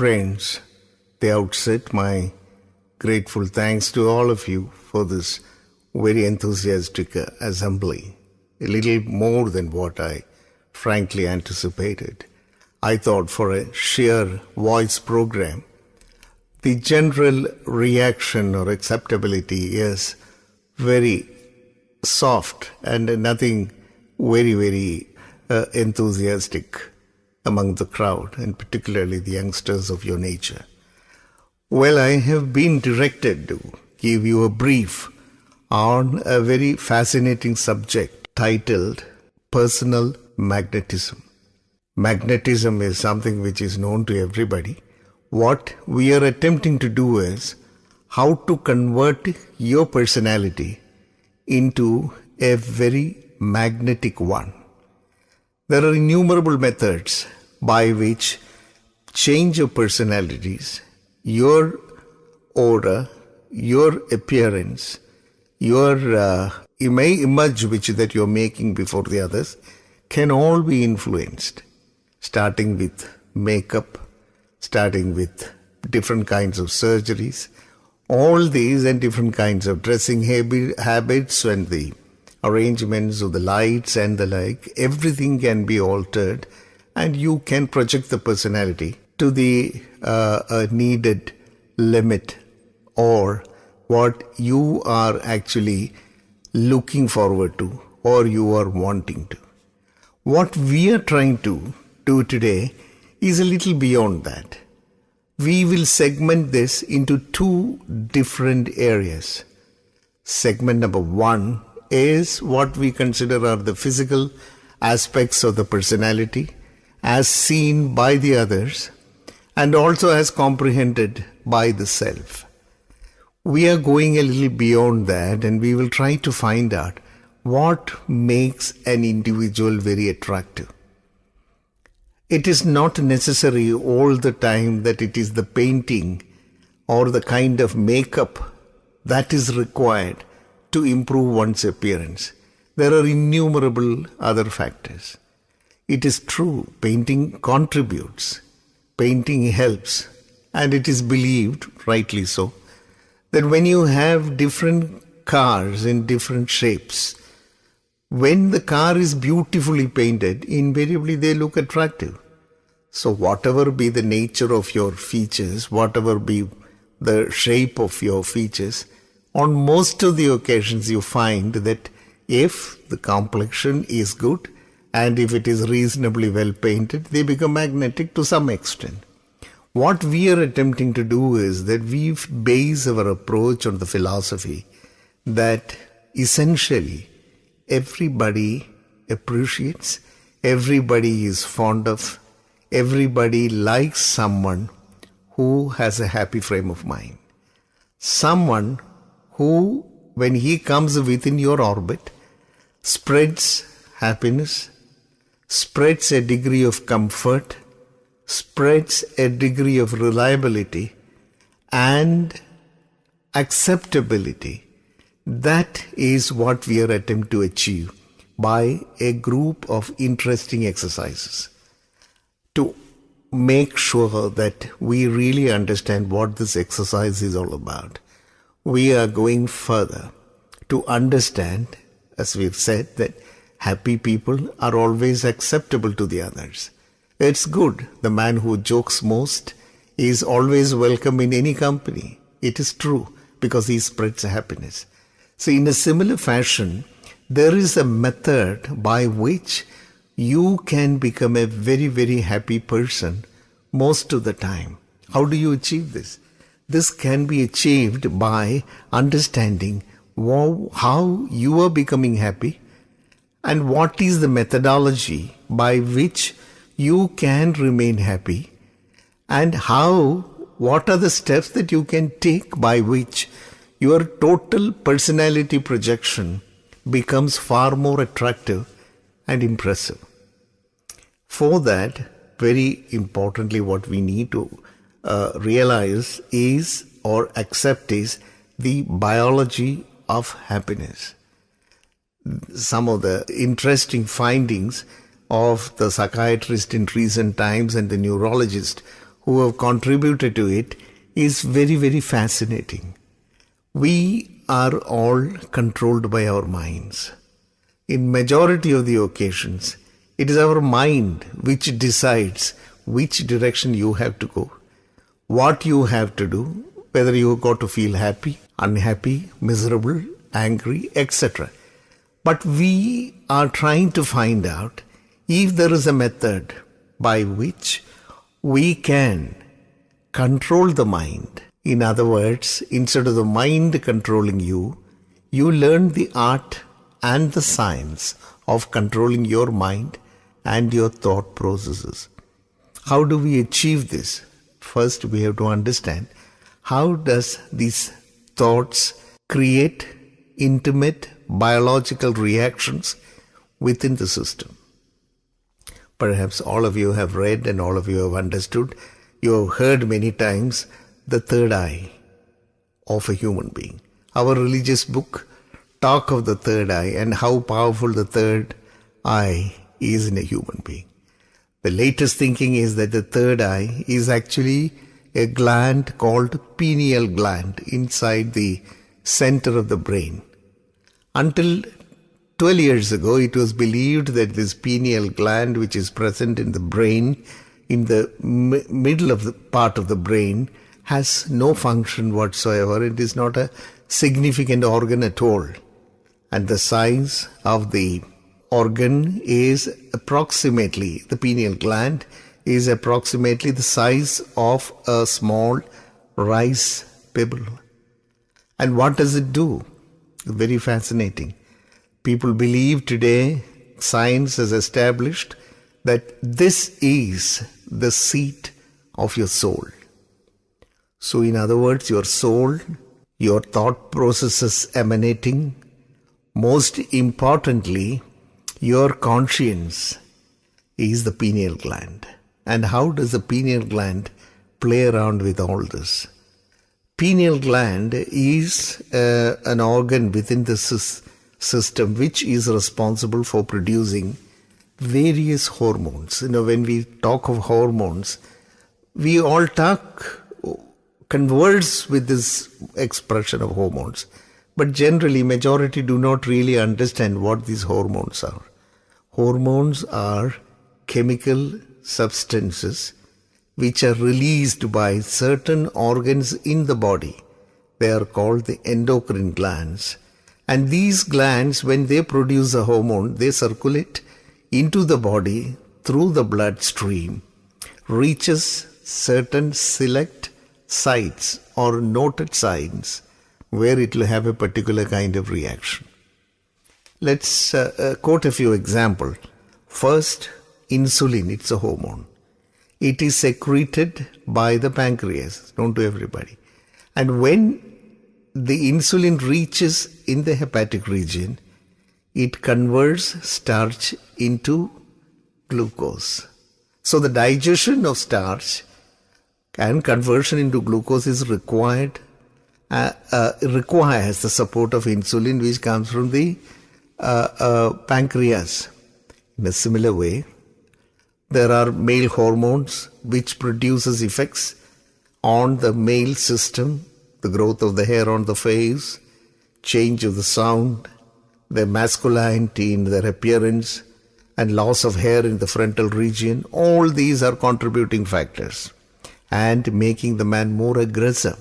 friends, the outset, my grateful thanks to all of you for this very enthusiastic assembly. A little more than what I frankly anticipated. I thought for a sheer voice program, the general reaction or acceptability is very soft and nothing very enthusiastic among the crowd, and particularly the youngsters of your nature. Well, I have been directed to give you a brief on a very fascinating subject titled Personal Magnetism. Magnetism is something which is known to everybody. What we are attempting to do is how to convert your personality into a very magnetic one. There are innumerable methods by which change of personalities, your aura, your appearance, your image which that you're making before the others can all be influenced, starting with makeup, starting with different kinds of surgeries, all these and different kinds of dressing habits and the arrangements of the lights and the like, everything can be altered and you can project the personality to the needed limit or what you are actually looking forward to or you are wanting to. What we are trying to do today is a little beyond that. We will segment this into two different areas. Segment number one is what we consider are the physical aspects of the personality as seen by the others and also as comprehended by the self. We are going a little beyond that and we will try to find out what makes an individual very attractive. It is not necessary all the time that it is the painting or the kind of makeup that is required to improve one's appearance. There are innumerable other factors. It is true, painting contributes, painting helps, and it is believed, rightly so, that when you have different cars in different shapes, when the car is beautifully painted, invariably they look attractive. So whatever be the nature of your features, whatever be the shape of your features, on most of the occasions you find that if the complexion is good and if it is reasonably well painted, they become magnetic to some extent. What we are attempting to do is that we base our approach on the philosophy that essentially everybody appreciates, everybody is fond of, everybody likes someone who has a happy frame of mind. Someone who, when he comes within your orbit, spreads happiness, spreads a degree of comfort, spreads a degree of reliability and acceptability. That is what we are attempting to achieve by a group of interesting exercises to make sure that we really understand what this exercise is all about. We are going further to understand, as we've said, that happy people are always acceptable to the others. It's good. The man who jokes most is always welcome in any company. It is true because he spreads happiness. So in a similar fashion, there is a method by which you can become a very happy person most of the time. How do you achieve this? This can be achieved by understanding how you are becoming happy and what is the methodology by which you can remain happy and what are the steps that you can take by which your total personality projection becomes far more attractive and impressive. For that, very importantly, what we need to realize is or accept is the biology of happiness. Some of the interesting findings of the psychiatrist in recent times and the neurologist who have contributed to it is very, very fascinating. We are all controlled by our minds. In majority of the occasions, it is our mind which decides which direction you have to go, what you have to do, whether you got to feel happy, unhappy, miserable, angry, etc. But we are trying to find out if there is a method by which we can control the mind. In other words, instead of the mind controlling you, you learn the art and the science of controlling your mind and your thought processes. How do we achieve this? First, we have to understand how does these thoughts create intimate biological reactions within the system. Perhaps all of you have read and all of you have understood, you have heard many times the third eye of a human being. Our religious book talk of the third eye and how powerful the third eye is in a human being. The latest thinking is that the third eye is actually a gland called pineal gland inside the center of the brain. Until 12 years ago, it was believed that this pineal gland, which is present in the brain, in the middle of the part of the brain, has no function whatsoever. It is not a significant organ at all. And the size of the organ is approximately, the pineal gland is approximately the size of a small rice pebble. And what does it do? Very fascinating. People believe today, science has established that this is the seat of your soul. So in other words, your soul, your thought processes emanating, most importantly, your conscience is the pineal gland. And how does the pineal gland play around with all this? Pineal gland is an organ within the system which is responsible for producing various hormones. When we talk of hormones, we all converse with this expression of hormones. But generally, majority do not really understand what these hormones are. Hormones are chemical substances which are released by certain organs in the body. They are called the endocrine glands. And these glands, when they produce a hormone, they circulate into the body through the bloodstream, reaches certain select sites or noted sites where it will have a particular kind of reaction. Let's quote a few examples. First, insulin, it's a hormone. It is secreted by the pancreas, known to everybody. And when the insulin reaches in the hepatic region, it converts starch into glucose. So the digestion of starch and conversion into glucose is requires the support of insulin, which comes from the pancreas. In a similar way, there are male hormones which produces effects on the male system, the growth of the hair on the face, change of the sound, their masculinity in their appearance, and loss of hair in the frontal region. All these are contributing factors. And making the man more aggressive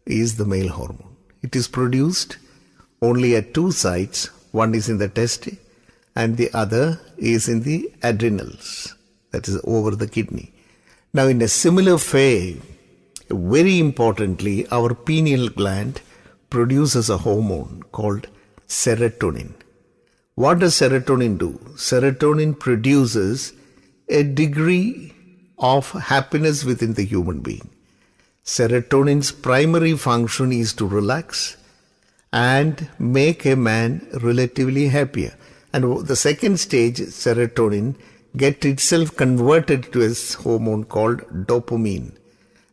is the male hormone. It is produced only at two sites. One is in the testes and the other is in the adrenals, that is over the kidney. Now in a similar way, very importantly, our pineal gland produces a hormone called serotonin. What does serotonin do? Serotonin produces a degree of happiness within the human being. Serotonin's primary function is to relax and make a man relatively happier. And the second stage, serotonin, gets itself converted to a hormone called dopamine.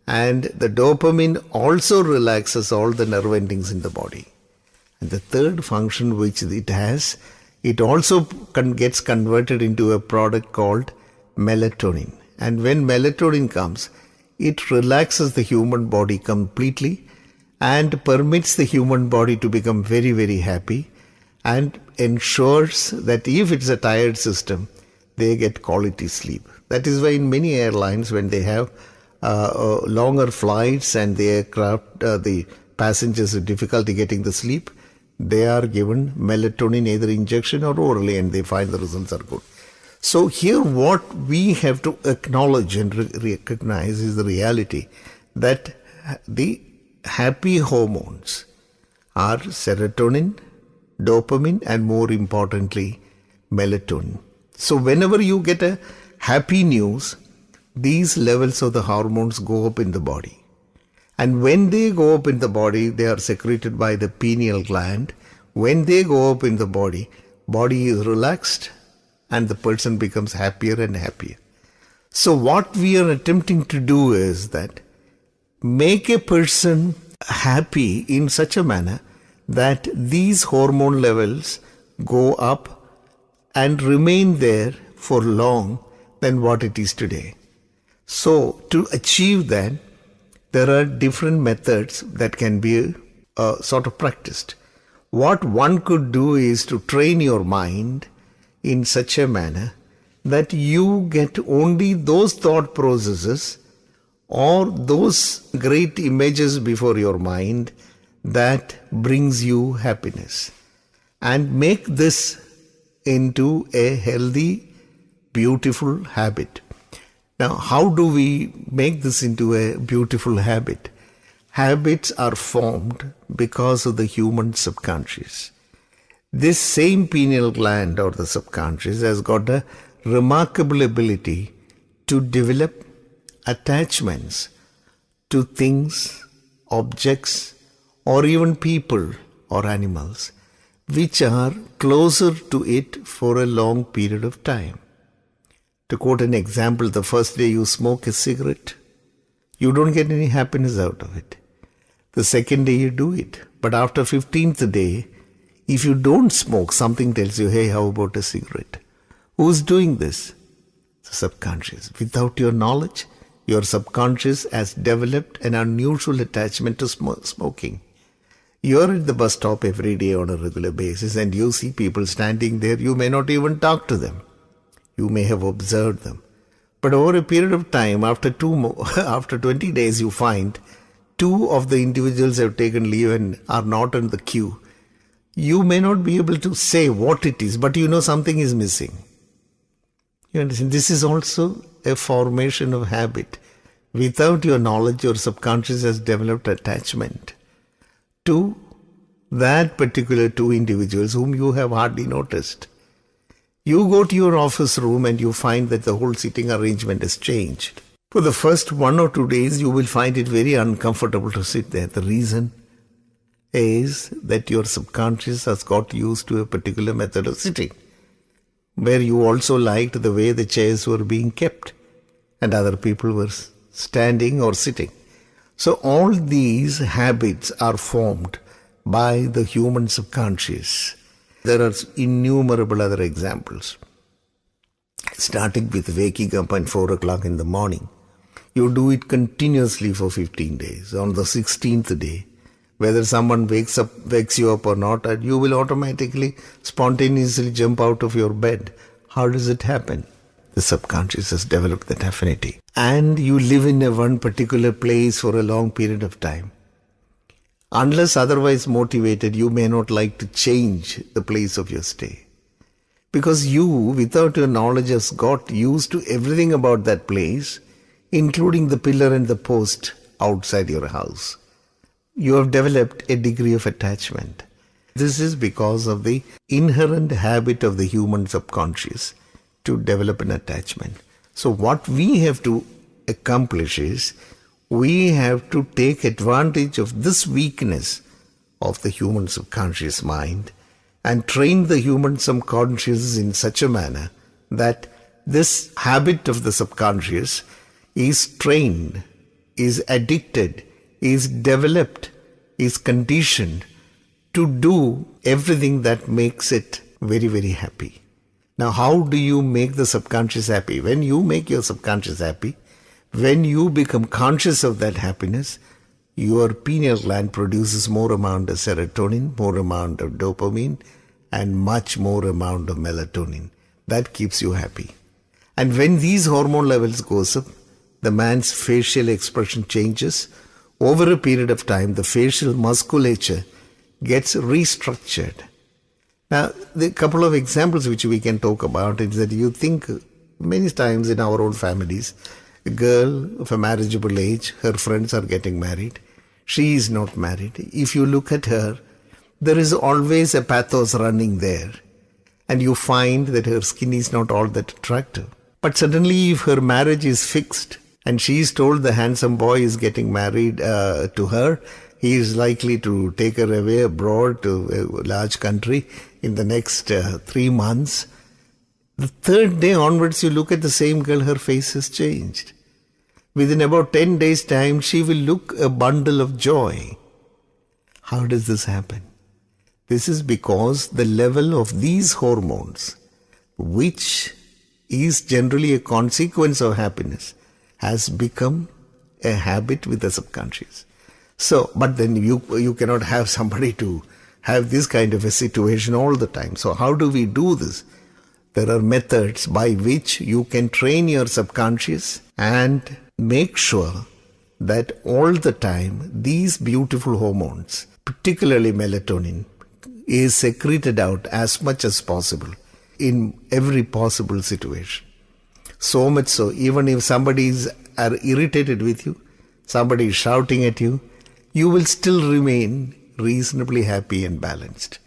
And the dopamine also relaxes all the nerve endings in the body. And the third function which it has, it also gets converted into a product called melatonin. And when melatonin comes, it relaxes the human body completely and permits the human body to become very, very happy, and ensures that if it's a tired system, they get quality sleep. That is why in many airlines, when they have longer flights and the aircraft, the passengers have difficulty getting the sleep, they are given melatonin, either injection or orally, and they find the results are good. So here what we have to acknowledge and recognize is the reality that the happy hormones are serotonin, dopamine, and more importantly, melatonin. So whenever you get a happy news, these levels of the hormones go up in the body. And when they go up in the body, they are secreted by the pineal gland. When they go up in the body is relaxed and the person becomes happier and happier. So what we are attempting to do is that make a person happy in such a manner that these hormone levels go up and remain there for long than what it is today. So to achieve that, there are different methods that can be sort of practiced. What one could do is to train your mind in such a manner that you get only those thought processes or those great images before your mind that brings you happiness, and make this into a healthy, beautiful habit. Now, how do we make this into a beautiful habit? Habits are formed because of the human subconscious. This same pineal gland or the subconscious has got a remarkable ability to develop attachments to things, objects, or even people or animals which are closer to it for a long period of time. To quote an example, the first day you smoke a cigarette, you don't get any happiness out of it. The second day you do it, but after 15th day, if you don't smoke, something tells you, hey, how about a cigarette? Who's doing this? The subconscious. Without your knowledge, your subconscious has developed an unusual attachment to smoking. You're at the bus stop every day on a regular basis and you see people standing there. You may not even talk to them. You may have observed them. But over a period of time, after 20 days, you find 2 of the individuals have taken leave and are not in the queue. You may not be able to say what it is, but you know something is missing. You understand? This is also a formation of habit. Without your knowledge, your subconscious has developed attachment to that particular 2 individuals whom you have hardly noticed. You go to your office room and you find that the whole sitting arrangement has changed. For the first 1 or 2 days, you will find it very uncomfortable to sit there. The reason is that your subconscious has got used to a particular method of sitting, where you also liked the way the chairs were being kept and other people were standing or sitting. So all these habits are formed by the human subconscious. There are innumerable other examples. Starting with waking up at 4 o'clock in the morning. You do it continuously for 15 days. On the 16th day, whether someone wakes you up or not, and you will automatically, spontaneously jump out of your bed. How does it happen? The subconscious has developed that affinity. And you live in one particular place for a long period of time. Unless otherwise motivated, you may not like to change the place of your stay. Because you, without your knowledge, has got used to everything about that place, including the pillar and the post outside your house. You have developed a degree of attachment. This is because of the inherent habit of the human subconscious to develop an attachment. So what we have to accomplish is, we have to take advantage of this weakness of the human subconscious mind and train the human subconscious in such a manner that this habit of the subconscious is trained, is addicted, is developed, is conditioned to do everything that makes it very, very happy. Now, how do you make the subconscious happy? When you make your subconscious happy, When you become conscious of that happiness, your pineal gland produces more amount of serotonin, more amount of dopamine, and much more amount of melatonin. That keeps you happy. And when these hormone levels goes up, the man's facial expression changes. Over a period of time, the facial musculature gets restructured. Now, the couple of examples which we can talk about is that you think many times in our own families, a girl of a marriageable age, her friends are getting married. She is not married. If you look at her, there is always a pathos running there. And you find that her skin is not all that attractive. But suddenly if her marriage is fixed and she is told the handsome boy is getting married to her, he is likely to take her away abroad to a large country in the next 3 months. The third day onwards, you look at the same girl, her face has changed. Within about 10 days' time, she will look a bundle of joy. How does this happen? This is because the level of these hormones, which is generally a consequence of happiness, has become a habit with the subconscious. So, but then you cannot have somebody to have this kind of a situation all the time. So how do we do this? There are methods by which you can train your subconscious and make sure that all the time these beautiful hormones, particularly melatonin, is secreted out as much as possible in every possible situation. So much so, even if somebody is irritated with you, somebody is shouting at you, you will still remain reasonably happy and balanced.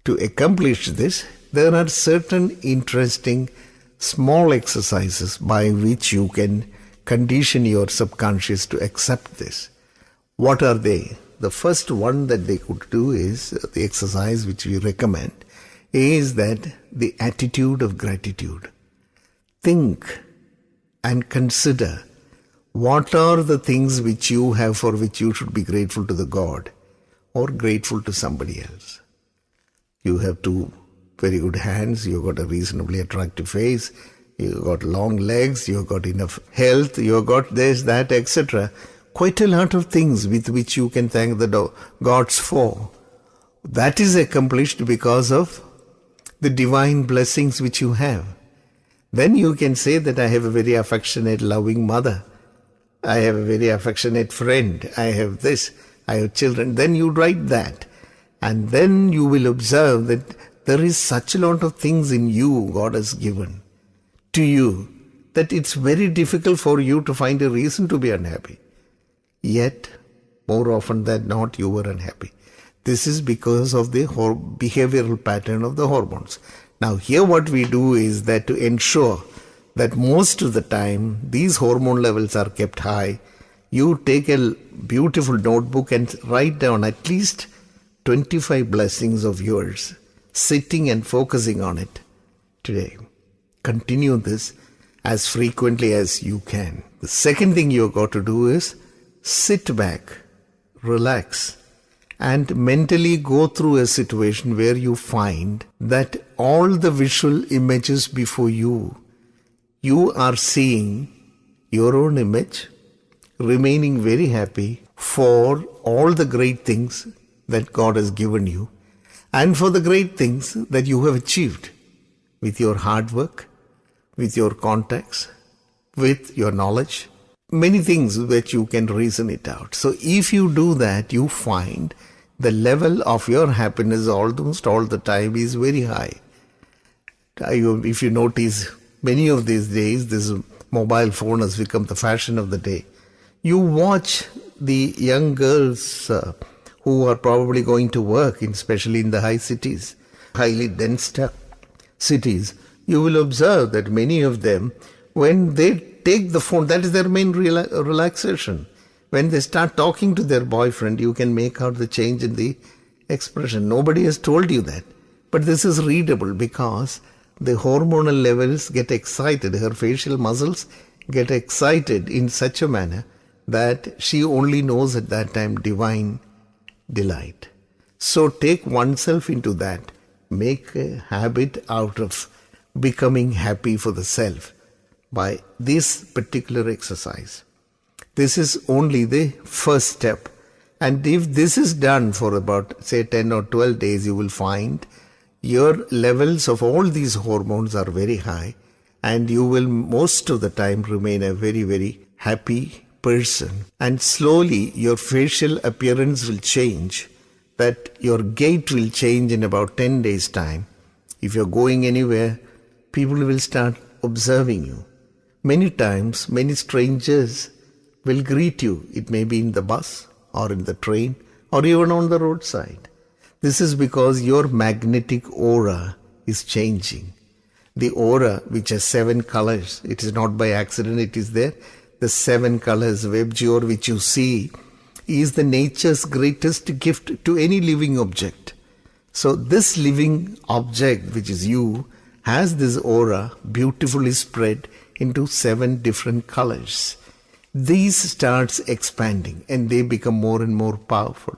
To accomplish this, there are certain interesting small exercises by which you can condition your subconscious to accept this. What are they? The first one that they could do is, the exercise which we recommend, is that the attitude of gratitude. Think and consider what are the things which you have for which you should be grateful to the God or grateful to somebody else. You have 2 very good hands, you've got a reasonably attractive face, you've got long legs, you've got enough health, you've got this, that, etc. Quite a lot of things with which you can thank the gods for. That is accomplished because of the divine blessings which you have. Then you can say that I have a very affectionate, loving mother. I have a very affectionate friend. I have this. I have children. Then you write that. And then you will observe that there is such a lot of things in you God has given to you that it's very difficult for you to find a reason to be unhappy. Yet, more often than not, you were unhappy. This is because of the behavioral pattern of the hormones. Now, here what we do is that to ensure that most of the time these hormone levels are kept high, you take a beautiful notebook and write down at least 25 blessings of yours, sitting and focusing on it today. Continue this as frequently as you can. The second thing you've got to do is sit back, relax, and mentally go through a situation where you find that all the visual images before you are seeing your own image, remaining very happy for all the great things that God has given you and for the great things that you have achieved with your hard work, with your contacts, with your knowledge, many things that you can reason it out. So if you do that, you find the level of your happiness almost all the time is very high. If you notice, many of these days, this mobile phone has become the fashion of the day. You watch the young girls who are probably going to work, especially in the high cities, highly dense cities, you will observe that many of them, when they take the phone, that is their main relaxation. When they start talking to their boyfriend, you can make out the change in the expression. Nobody has told you that. But this is readable because the hormonal levels get excited. Her facial muscles get excited in such a manner that she only knows at that time divine delight. So take oneself into that. Make a habit out of becoming happy for the self. by this particular exercise. This is only the first step. And if this is done for about, say, 10 or 12 days, you will find your levels of all these hormones are very high, and you will most of the time remain a very, very happy person. And slowly your facial appearance will change, that your gait will change in about 10 days' time. If you're going anywhere, people will start observing you. Many times, many strangers will greet you. It may be in the bus or in the train or even on the roadside. This is because your magnetic aura is changing. The aura, which has 7 colors, it is not by accident it is there. The 7 colors, Webjor, which you see, is the nature's greatest gift to any living object. So this living object, which is you, has this aura beautifully spread into 7 different colors. These starts expanding and they become more and more powerful.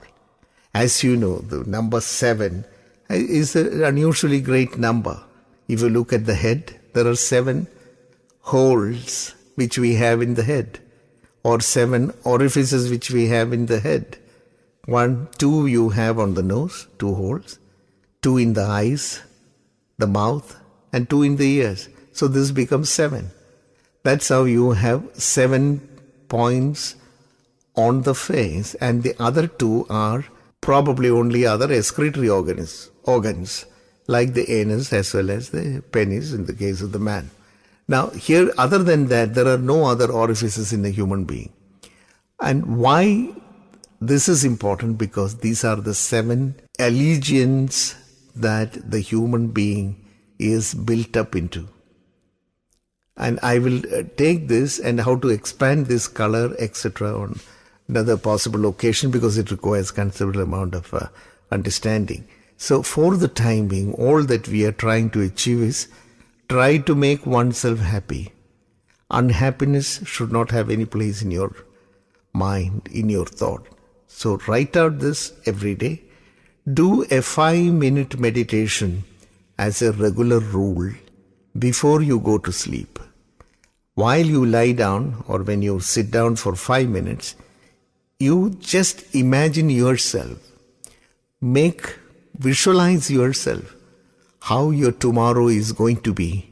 As you know, the number 7 is an unusually great number. If you look at the head, there are 7 holes which we have in the head, or 7 orifices which we have in the head. 1, 2 you have on the nose, 2 holes, 2 in the eyes, the mouth, and 2 in the ears. So this becomes 7. That's how you have 7 points on the face, and the other 2 are probably only other excretory organs like the anus as well as the penis in the case of the man. Now here, other than that, there are no other orifices in a human being. And why this is important? Because these are the 7 allegiance that the human being is built up into. And I will take this and how to expand this color, etc., on another possible occasion, because it requires considerable amount of understanding. So for the time being, all that we are trying to achieve is try to make oneself happy. Unhappiness should not have any place in your mind, in your thought. So write out this every day. Do a 5-minute meditation as a regular rule before you go to sleep. While you lie down or when you sit down for 5 minutes, you just imagine yourself. Visualize yourself, how your tomorrow is going to be,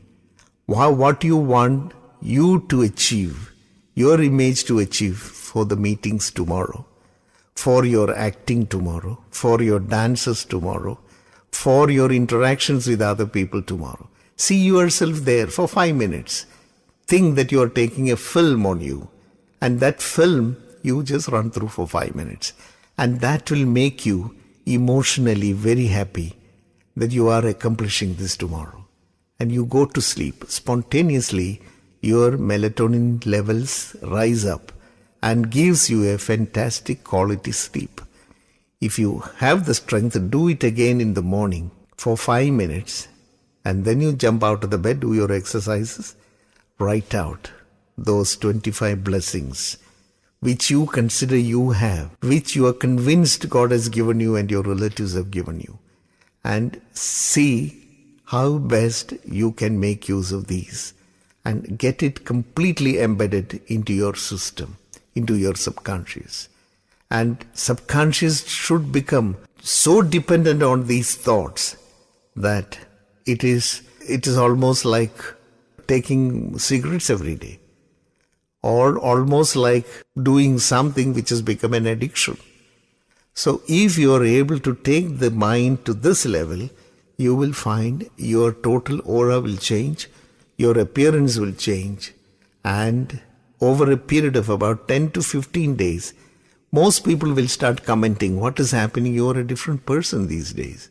what you want you to achieve, your image to achieve for the meetings tomorrow, for your acting tomorrow, for your dances tomorrow, for your interactions with other people tomorrow. See yourself there for 5 minutes. Think that you are taking a film on you, and that film you just run through for 5 minutes, and that will make you emotionally very happy that you are accomplishing this tomorrow. And you go to sleep. Spontaneously, your melatonin levels rise up and gives you a fantastic quality sleep. If you have the strength, do it again in the morning for 5 minutes, and then you jump out of the bed, do your exercises, write out those 25 blessings which you consider you have, which you are convinced God has given you and your relatives have given you, and see how best you can make use of these and get it completely embedded into your system, into your subconscious. And subconscious should become so dependent on these thoughts that it is almost like taking cigarettes every day, or almost like doing something which has become an addiction. So if you are able to take the mind to this level, you will find your total aura will change, your appearance will change, and over a period of about 10 to 15 days, most people will start commenting, what is happening? You are a different person these days.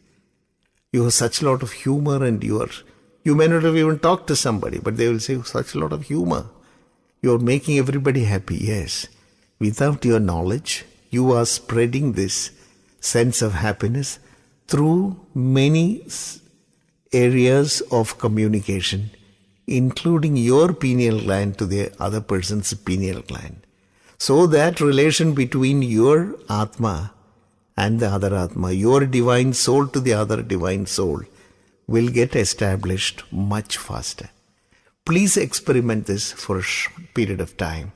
You have such a lot of humor, and you may not have even talked to somebody, but they will say, such a lot of humor. You are making everybody happy. Yes. Without your knowledge, you are spreading this sense of happiness through many areas of communication, including your pineal gland to the other person's pineal gland. So that relation between your Atma and the other Atma, your divine soul to the other divine soul, will get established much faster. Please experiment this for a short period of time.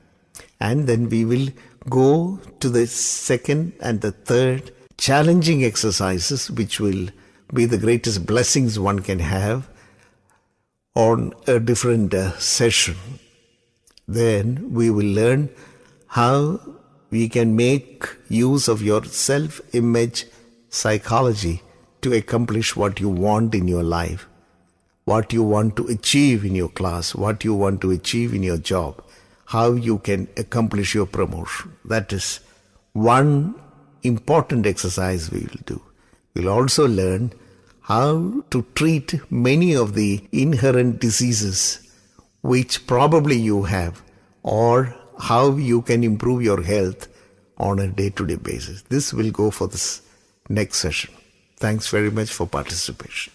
And then we will go to the second and the third challenging exercises, which will be the greatest blessings one can have on a different session. Then we will learn how we can make use of your self-image psychology to accomplish what you want in your life, what you want to achieve in your class, what you want to achieve in your job, how you can accomplish your promotion. That is one important exercise we will do. We'll also learn how to treat many of the inherent diseases which probably you have, or how you can improve your health on a day-to-day basis. This will go for this next session. Thanks very much for participation.